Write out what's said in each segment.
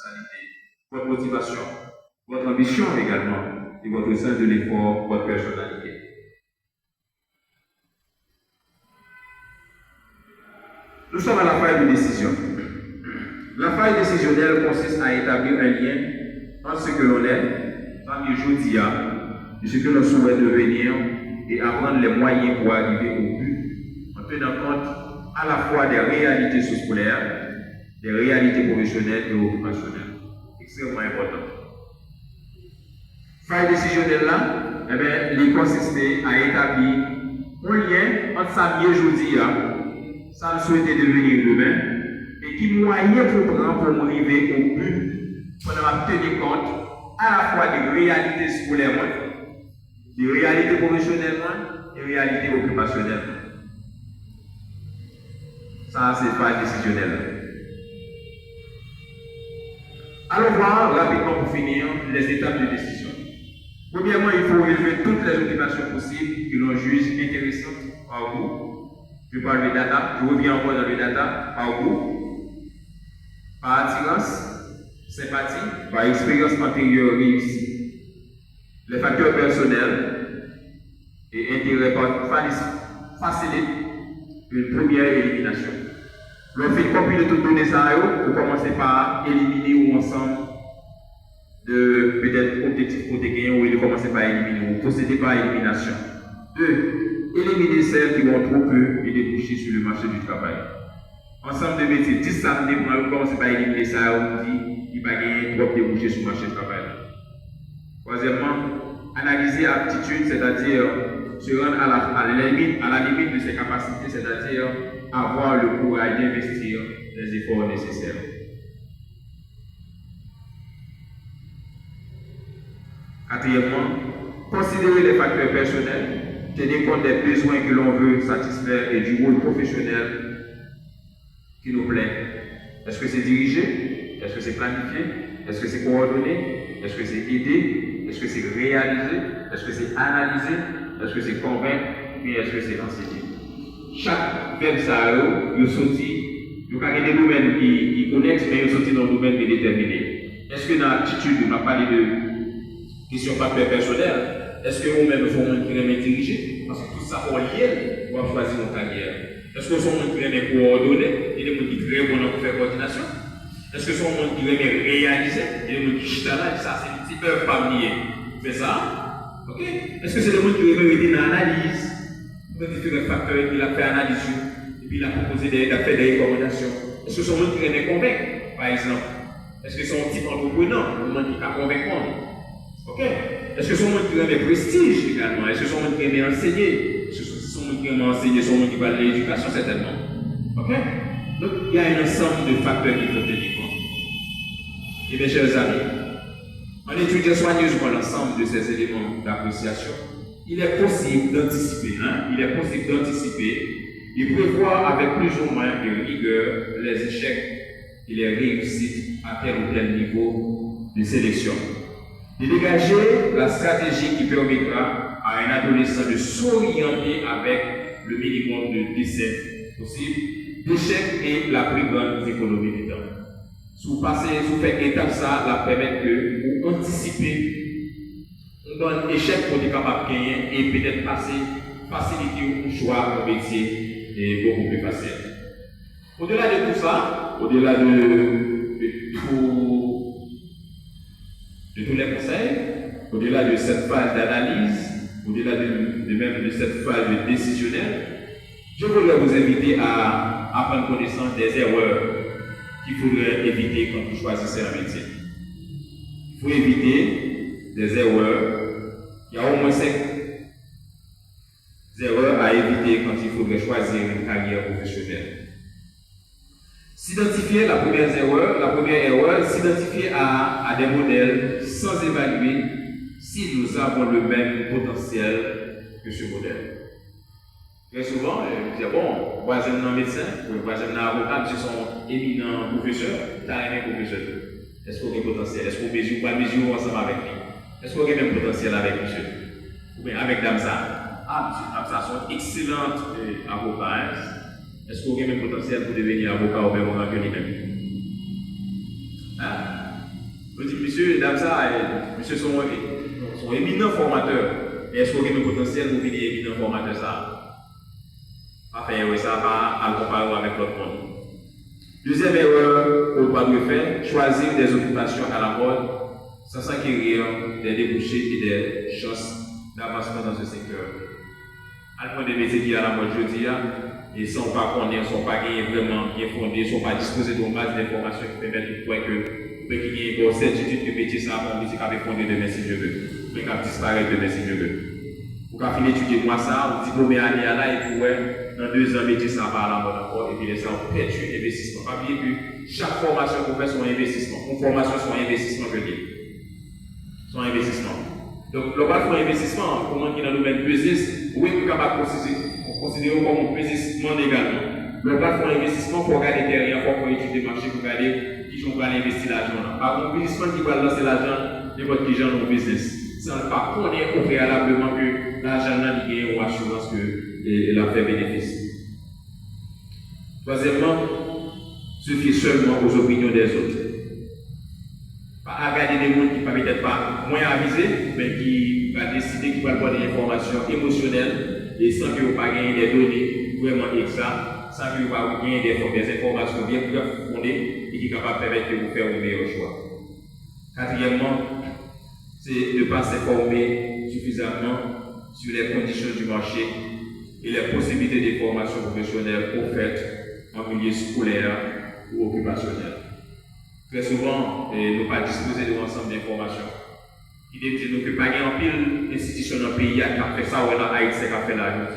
responsabilité, votre motivation, votre ambition également, et votre sens de l'effort, votre personnalité. Nous sommes à la phase de décision. La phase décisionnelle consiste à établir un lien entre ce que l'on est, parmi aujourd'hui, et ce que l'on souhaite devenir, et à prendre les moyens pour arriver au but, en tenant compte à la fois des réalités socioscolaires, des réalités professionnelles et occupationnelles. Extrêmement important. Phase décisionnelle là, il consiste à établir un lien entre sa vie aujourd'hui, ça souhaiter devenir demain, et qui moyen pour prendre pour arriver au but, pour tenir compte à la fois des réalités scolaires, des réalités professionnelles et des réalités occupationnelles. Ça, c'est phase décisionnelle. Allons voir rapidement pour finir les étapes de décision. Premièrement, il faut relever toutes les occupations possibles que l'on juge intéressantes par vous. Je parle de data, je reviens encore dans le data, par vous, par attirance, sympathie, par expérience antérieure réussie. Les facteurs personnels et intérêts facilitent une première élimination. Le fait de compiler toutes les données, vous commencez par éliminer ou ensemble de peut-être objectifs protégés ou de commencer par éliminer ou procéder par élimination. 2. Éliminer celles qui vont trop peu et déboucher sur le marché du travail. Ensemble de métiers, 10 samedis, vous commencez par éliminer ça, on dit qu'il n'y a pas trop déboucher sur le marché du travail. Troisièmement, analyser aptitude, c'est-à-dire se rendre à la limite de ses capacités, c'est-à-dire avoir le courage d'investir les efforts nécessaires. Quatrièmement, considérer les facteurs personnels, tenir compte des besoins que l'on veut satisfaire et du rôle professionnel qui nous plaît. Est-ce que c'est dirigé? Est-ce que c'est planifié? Est-ce que c'est coordonné? Est-ce que c'est aider? Est-ce que c'est réaliser? Est-ce que c'est analyser? Est-ce que c'est convaincre? Ou est-ce que c'est enseigner? Chaque verbe ça, il sorti, il y a des domaines qui connexent, mais il sorti dans un domaine qui est déterminé. Est-ce que dans l'attitude, on va parler de questions facteurs personnelles? Est-ce que vous-même, vous aimez diriger? Parce que tout ça, on lié, on va choisir notre carrière. Est-ce que vous aimez coordonner? Il y a des gens qui sont très bons pour faire coordination. Est-ce que vous aimez réaliser? Il y a des gens qui sont là, ça, c'est un petit peu familier. Mais ça, ok? Est-ce que c'est des gens qui aiment aider dans l'analyse? Vous avez différents facteurs, il a fait analyse, et puis il a proposé il a fait des recommandations. Est-ce que c'est des gens qui aiment convaincre, par exemple? Est-ce que c'est un type entrepreneur, un qui a convaincre? Ok? Est-ce que ce sont des gens qui aiment prestige également? Est-ce que ce sont des gens qui aiment enseigner? Est-ce que ce sont des gens qui aiment enseigner? Ce sont des gens qui parlent de l'éducation, certainement. Ok? Donc, il y a un ensemble de facteurs qu'il faut tenir compte. Et mes chers amis, en étudiant soigneusement l'ensemble de ces éléments d'appréciation, il est possible d'anticiper, et prévoir avec plus ou moins de rigueur les échecs et les réussites à tel ou tel niveau de sélection. De dégager la stratégie qui permettra à un adolescent de s'orienter avec le minimum de décès possible, d'échecs et la plus grande économie du temps. Si vous faites étape ça, la permettre que vous anticipez un échec pour être capable de gagner et peut-être faciliter le choix d'un métier et beaucoup plus facile. Au-delà de tout ça, au-delà de tous les conseils, au-delà de cette phase d'analyse, au-delà même de cette phase de décisionnelle, je voudrais vous inviter à prendre connaissance des erreurs qu'il faudrait éviter quand vous choisissez un métier. Il faut éviter des erreurs. Il y a au moins 5 erreurs à éviter quand il faudrait choisir une carrière professionnelle. S'identifier, la première erreur, s'identifier à des modèles sans évaluer si nous avons le même potentiel que ce modèle. Très souvent, je disais, bon, moi j'aime un médecin, moi j'aime un avocat, ce sont éminents professeurs, tu as un professeur. Est-ce qu'on a un potentiel? Est-ce qu'on mesure pas mesure ensemble avec lui? Est-ce qu'on a le même potentiel avec monsieur? Ou bien avec Damsa? Monsieur Damsa sont excellentes avocats. Est-ce qu'on a le même potentiel pour devenir avocat au même moment que lui-même? monsieur, dame ça, monsieur sont éminents formateurs. Mais est-ce qu'on a le potentiel pour venir éminent formateur ça? Pas faire ça, pas à comparer avec l'autre monde. Deuxième erreur qu'on doit faire, choisir des occupations à la mode sans s'acquérir des débouchés et des chances d'avancement dans ce secteur. À point des métiers qui sont à la mode jeudi, et sans pas connaître, sans pas vraiment bien fondés, sans pas disposer d'une base d'informations qui permettent de voir que qu'il y ait une certitude que métier ça, mon métier qui avait fondé demain si je veux, mais qui a disparaître demain si je veux. Vous pouvez finir d'étudier moi ça, vous diplômez année à là, et puis dans 2 ans, métier ça va à la mode encore, et puis ça on perd sur investissement. Pas oublier que chaque formation qu'on fait son investissement, une formation son investissement que dire. Son investissement. Donc, le bas un investissement, comment qui est dans le domaine business, oui, vous êtes capable de considérer comme un investissement également. Le bas un investissement pour regarder derrière, pour étudier le marché, pour regarder qui va investir l'argent. Par contre, investissement qui va lancer l'argent, n'importe qui genre dans le business. Sans pas connaître au préalablement que l'argent n'a pas une assurance que la fait bénéfice. Troisièmement, se fier seulement aux opinions des autres. Pas regarder des gens qui ne peuvent peut-être pas moins avisés, mais qui va décider, qui va avoir des informations émotionnelles et sans que vous pas gagner des données vraiment exactes, sans que vous pas gagner des informations bien fondées et qui sont capables de permettre de vous faire un meilleur choix. Quatrièmement, c'est de ne pas s'informer suffisamment sur les conditions du marché et les possibilités de formation professionnelle offertes en milieu scolaire ou occupationnel. Très souvent, nous ne pas disposer de l'ensemble d'informations. Il dit que pas en pile d'institutions dans le pays qui a fait ça, ou dans Haïti qui a fait la route.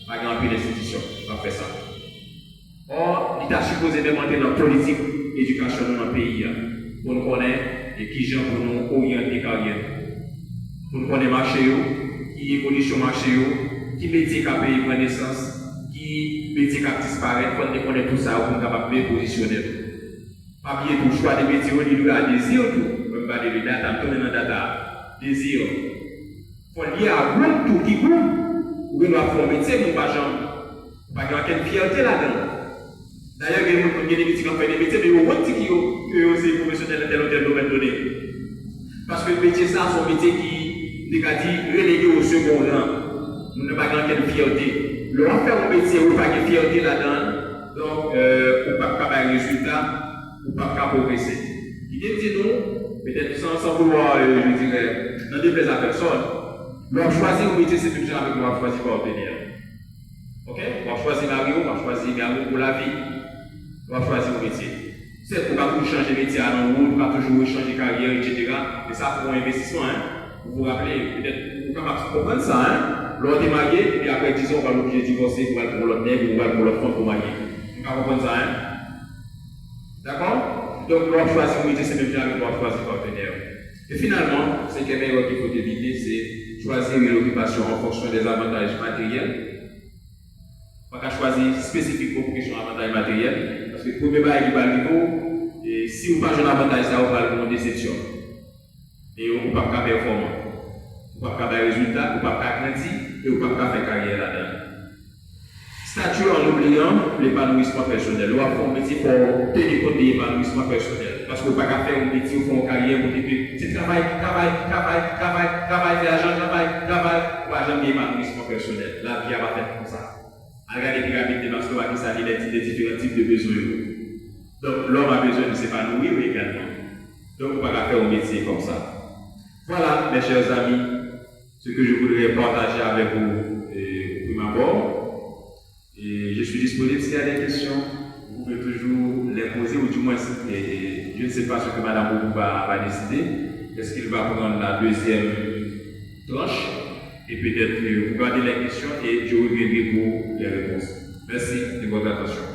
Pas en pile d'institutions qui a fait ça. Or, il est supposé de monter dans la politique éducation dans le pays pour nous connaître et qui gens pour nous orienter carrière. Pour nous connaître le marché, qui évolution marché, qui métier qui a payé pour naissance, qui métier qui a disparu, pour nous connaître tout ça pour nous capable de positionner. Pas bien pour choix des métiers, il y a des désir tout. On va parler de data, on est dans data. Désir. Il faut lier à groupe tout qui groupe. Ou bien nous avons un métier, nous pas jamais. Pas qu'il y a fierté là-dedans. D'ailleurs, il y a des métiers qui ont fait des métiers, mais il y a des métiers qui ont aussi professionnels dans tel ou tel domaine donné. Parce que le métier, ça, c'est un métier qui est relégué au second rang. Nous n'avons pas de fierté. Le faire un métier, où pas de fierté là-dedans, donc, on ne peut pas avoir un résultat. Ou pas progresser. Il dit nous, peut-être sans vouloir, je dirais, ne déplaise à personne, mais on choisit un métier, c'est toujours avec moi, on choisit partenaire. Ok? On choisit Mario, on choisit Garo pour la vie, on choisit un métier. C'est pour pas toujours changer de métier à l'enroute, pas toujours changer de carrière, etc. Et ça pour un investissement, hein. Vous vous rappelez, peut-être, vous pouvez comprendre ça, hein. L'autre est marié, et puis après 10 ans, on va l'obligé de divorcer, pour l'autre nègre, ou pour l'autre femme pour marier. Vous pouvez comprendre ça, hein. D'accord? Donc, l'on choisit métier, c'est même jamais l'on choisit partenaire. Et finalement, ce qui est meilleur qu'il faut éviter, c'est choisir une occupation en fonction des avantages matériels. Pas qu'à choisir spécifiquement pour question d'avantages matériels. Parce que le premier bail qui va niveau, si vous n'avez pas un avantage, ça va avoir une déception. Et vous ne pouvez pas performer. Vous ne pouvez pas faire résultat, vous ne pouvez pas grandir et vous ne pouvez pas faire carrière là-dedans. Statut en oubliant l'épanouissement personnel. Ou avoir un métier pour tenir compte de l'épanouissement personnel. Parce que vous ne pouvez pas faire un métier ou faire une carrière pour dire que c'est travail, c'est l'argent, travail, ou agent d'épanouissement personnel. La vie va faire comme ça. Regardez les pyramides de Maslow qui s'allie des différents types de besoins. Donc l'homme a besoin de s'épanouir également. Donc vous ne pouvez pas faire un métier comme ça. Voilà, mes chers amis, ce que je voudrais partager avec vous au premier abord. Et je suis disponible s'il y a des questions, vous pouvez toujours les poser, ou du moins, je ne sais pas ce que Mme Boubou va décider. Est-ce qu'il va prendre la deuxième tranche? Et peut-être vous gardez les questions et je reviendrai pour les réponses. Merci de votre attention.